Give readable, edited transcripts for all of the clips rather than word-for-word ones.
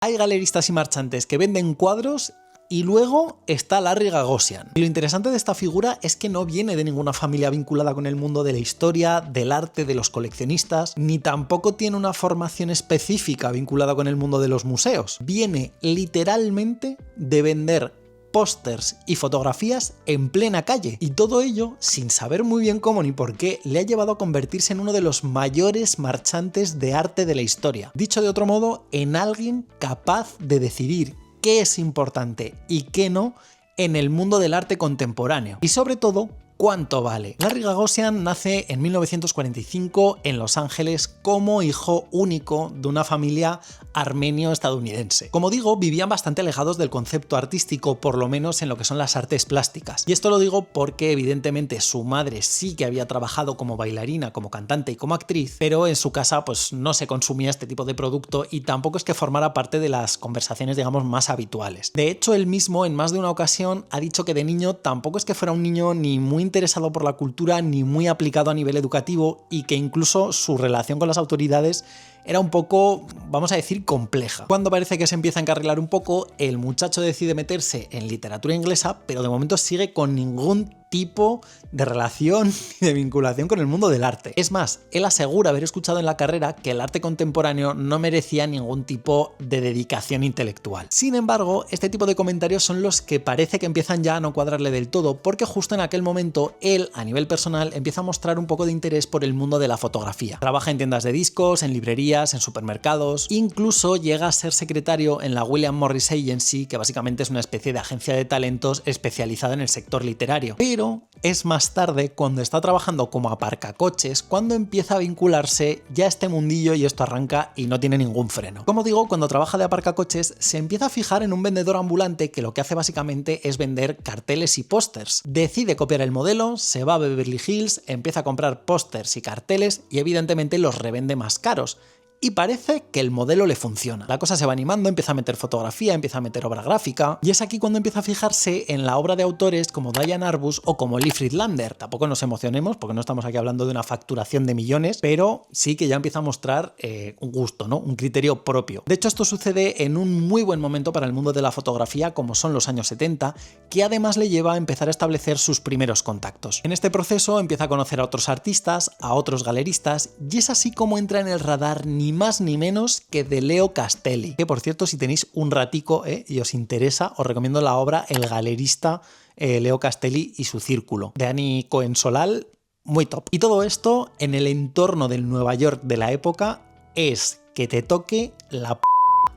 Hay galeristas y marchantes que venden cuadros y luego está Larry Gagosian. Y lo interesante de esta figura es que no viene de ninguna familia vinculada con el mundo de la historia, del arte, de los coleccionistas, ni tampoco tiene una formación específica vinculada con el mundo de los museos. Viene literalmente de vender pósters y fotografías en plena calle. Y todo ello, sin saber muy bien cómo ni por qué, le ha llevado a convertirse en uno de los mayores marchantes de arte de la historia. Dicho de otro modo, en alguien capaz de decidir qué es importante y qué no en el mundo del arte contemporáneo. Y sobre todo, ¿cuánto vale? Larry Gagosian nace en 1945 en Los Ángeles como hijo único de una familia armenio-estadounidense. Como digo, vivían bastante alejados del concepto artístico, por lo menos en lo que son las artes plásticas. Y esto lo digo porque evidentemente su madre sí que había trabajado como bailarina, como cantante y como actriz, pero en su casa pues no se consumía este tipo de producto y tampoco es que formara parte de las conversaciones, digamos, más habituales. De hecho, él mismo en más de una ocasión ha dicho que de niño tampoco es que fuera un niño ni muy interesado por la cultura ni muy aplicado a nivel educativo y que incluso su relación con las autoridades era un poco, vamos a decir, compleja. Cuando parece que se empieza a encarrilar un poco, el muchacho decide meterse en literatura inglesa, pero de momento sigue con ningún tipo de relación y de vinculación con el mundo del arte. Es más, él asegura haber escuchado en la carrera que el arte contemporáneo no merecía ningún tipo de dedicación intelectual. Sin embargo, este tipo de comentarios son los que parece que empiezan ya a no cuadrarle del todo, porque justo en aquel momento él, a nivel personal, empieza a mostrar un poco de interés por el mundo de la fotografía. Trabaja en tiendas de discos, en librerías, en supermercados, incluso llega a ser secretario en la William Morris Agency, que básicamente es una especie de agencia de talentos especializada en el sector literario. Pero es más tarde, cuando está trabajando como aparcacoches, cuando empieza a vincularse ya a este mundillo y esto arranca y no tiene ningún freno. Como digo, cuando trabaja de aparcacoches se empieza a fijar en un vendedor ambulante que lo que hace básicamente es vender carteles y pósters. Decide copiar el modelo, se va a Beverly Hills, empieza a comprar pósters y carteles y evidentemente los revende más caros. Y parece que el modelo le funciona. La cosa se va animando, empieza a meter fotografía, empieza a meter obra gráfica, y es aquí cuando empieza a fijarse en la obra de autores como Diane Arbus o como Lee Friedlander. Tampoco nos emocionemos porque no estamos aquí hablando de una facturación de millones, pero sí que ya empieza a mostrar un gusto, ¿no? Un criterio propio. De hecho, esto sucede en un muy buen momento para el mundo de la fotografía, como son los años 70, que además le lleva a empezar a establecer sus primeros contactos. En este proceso empieza a conocer a otros artistas, a otros galeristas, y es así como entra en el radar ni más ni menos que de Leo Castelli, que por cierto, si tenéis un ratico y os interesa, os recomiendo la obra El galerista Leo Castelli y su círculo, de Ani Cohen Solal, muy top. Y todo esto en el entorno del Nueva York de la época es que te toque la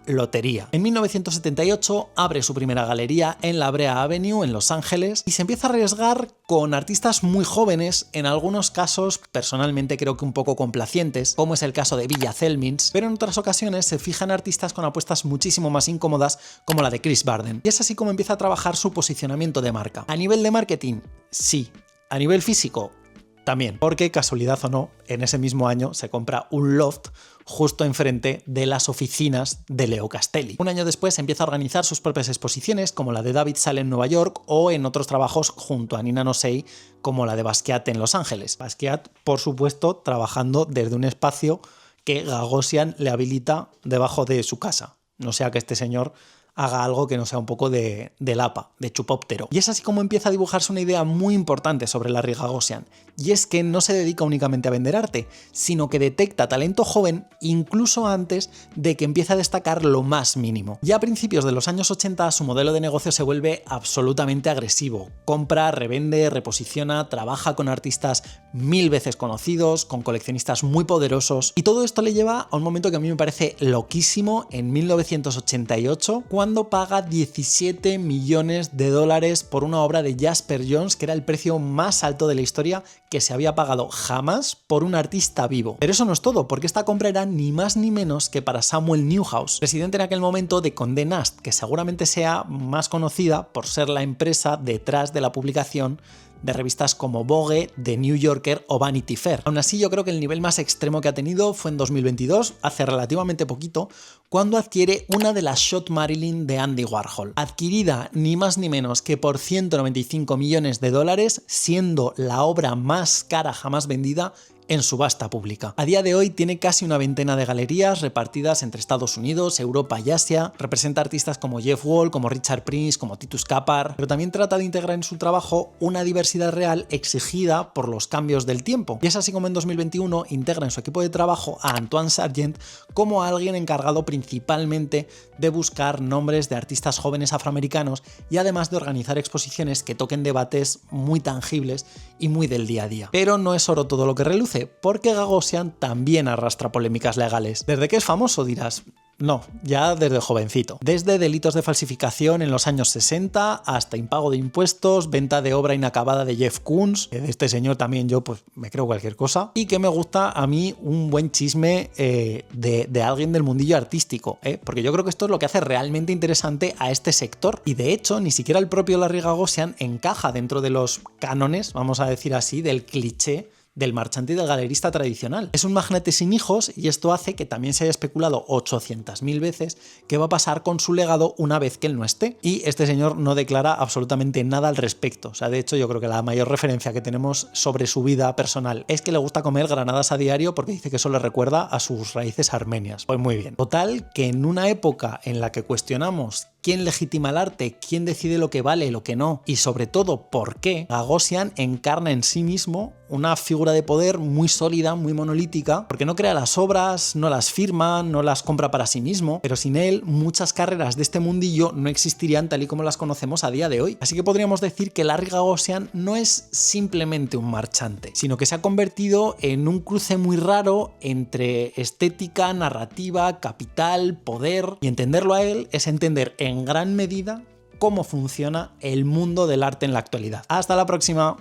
lotería. En 1978 abre su primera galería en la Brea Avenue en Los Ángeles y se empieza a arriesgar con artistas muy jóvenes, en algunos casos personalmente creo que un poco complacientes, como es el caso de Villa Zelmins, pero en otras ocasiones se fija en artistas con apuestas muchísimo más incómodas como la de Chris Barden. Y es así como empieza a trabajar su posicionamiento de marca. A nivel de marketing, sí. A nivel físico, también, porque casualidad o no, en ese mismo año se compra un loft justo enfrente de las oficinas de Leo Castelli. Un año después empieza a organizar sus propias exposiciones, como la de David Salle en Nueva York o en otros trabajos junto a Nina Nosei, como la de Basquiat en Los Ángeles. Basquiat, por supuesto, trabajando desde un espacio que Gagosian le habilita debajo de su casa. No sea que este señor haga algo que no sea un poco de lapa, de chupóptero. Y es así como empieza a dibujarse una idea muy importante sobre Larry Gagosian, y es que no se dedica únicamente a vender arte, sino que detecta talento joven incluso antes de que empiece a destacar lo más mínimo. Ya a principios de los años 80 su modelo de negocio se vuelve absolutamente agresivo. Compra, revende, reposiciona, trabaja con artistas 1000 veces conocidos, con coleccionistas muy poderosos, y todo esto le lleva a un momento que a mí me parece loquísimo en 1988, cuando paga 17 millones de dólares por una obra de Jasper Johns, que era el precio más alto de la historia que se había pagado jamás por un artista vivo. Pero eso no es todo, porque esta compra era ni más ni menos que para Samuel Newhouse, presidente en aquel momento de Condé Nast, que seguramente sea más conocida por ser la empresa detrás de la publicación de revistas como Vogue, The New Yorker o Vanity Fair. Aún así, yo creo que el nivel más extremo que ha tenido fue en 2022, hace relativamente poquito, cuando adquiere una de las Shot Marilyn de Andy Warhol, adquirida ni más ni menos que por 195 millones de dólares, siendo la obra más cara jamás vendida en subasta pública. A día de hoy tiene casi una veintena de galerías repartidas entre Estados Unidos, Europa y Asia. Representa artistas como Jeff Wall, como Richard Prince, como Titus Capar, pero también trata de integrar en su trabajo una diversidad real exigida por los cambios del tiempo. Y es así como en 2021 integra en su equipo de trabajo a Antoine Sargent como alguien encargado principalmente de buscar nombres de artistas jóvenes afroamericanos y además de organizar exposiciones que toquen debates muy tangibles y muy del día a día. Pero no es oro todo lo que reluce, porque Gagosian también arrastra polémicas legales. ¿Desde que es famoso, dirás? No, ya desde jovencito. Desde delitos de falsificación en los años 60 hasta impago de impuestos, venta de obra inacabada de Jeff Koons, que de este señor también yo pues me creo cualquier cosa, y que me gusta a mí un buen chisme de alguien del mundillo artístico, porque yo creo que esto es lo que hace realmente interesante a este sector, y de hecho ni siquiera el propio Larry Gagosian encaja dentro de los cánones, vamos a decir así, del cliché del marchante y del galerista tradicional. Es un magnate sin hijos y esto hace que también se haya especulado 800.000 veces qué va a pasar con su legado una vez que él no esté. Y este señor no declara absolutamente nada al respecto. O sea, de hecho, yo creo que la mayor referencia que tenemos sobre su vida personal es que le gusta comer granadas a diario porque dice que eso le recuerda a sus raíces armenias. Pues muy bien. Total, que en una época en la que cuestionamos quién legitima el arte, quién decide lo que vale, lo que no, y sobre todo por qué, Gagosian encarna en sí mismo una figura de poder muy sólida, muy monolítica, porque no crea las obras, no las firma, no las compra para sí mismo, pero sin él muchas carreras de este mundillo no existirían tal y como las conocemos a día de hoy. Así que podríamos decir que Larry Gagosian no es simplemente un marchante, sino que se ha convertido en un cruce muy raro entre estética, narrativa, capital, poder, y entenderlo a él es entender en gran medida cómo funciona el mundo del arte en la actualidad. ¡Hasta la próxima!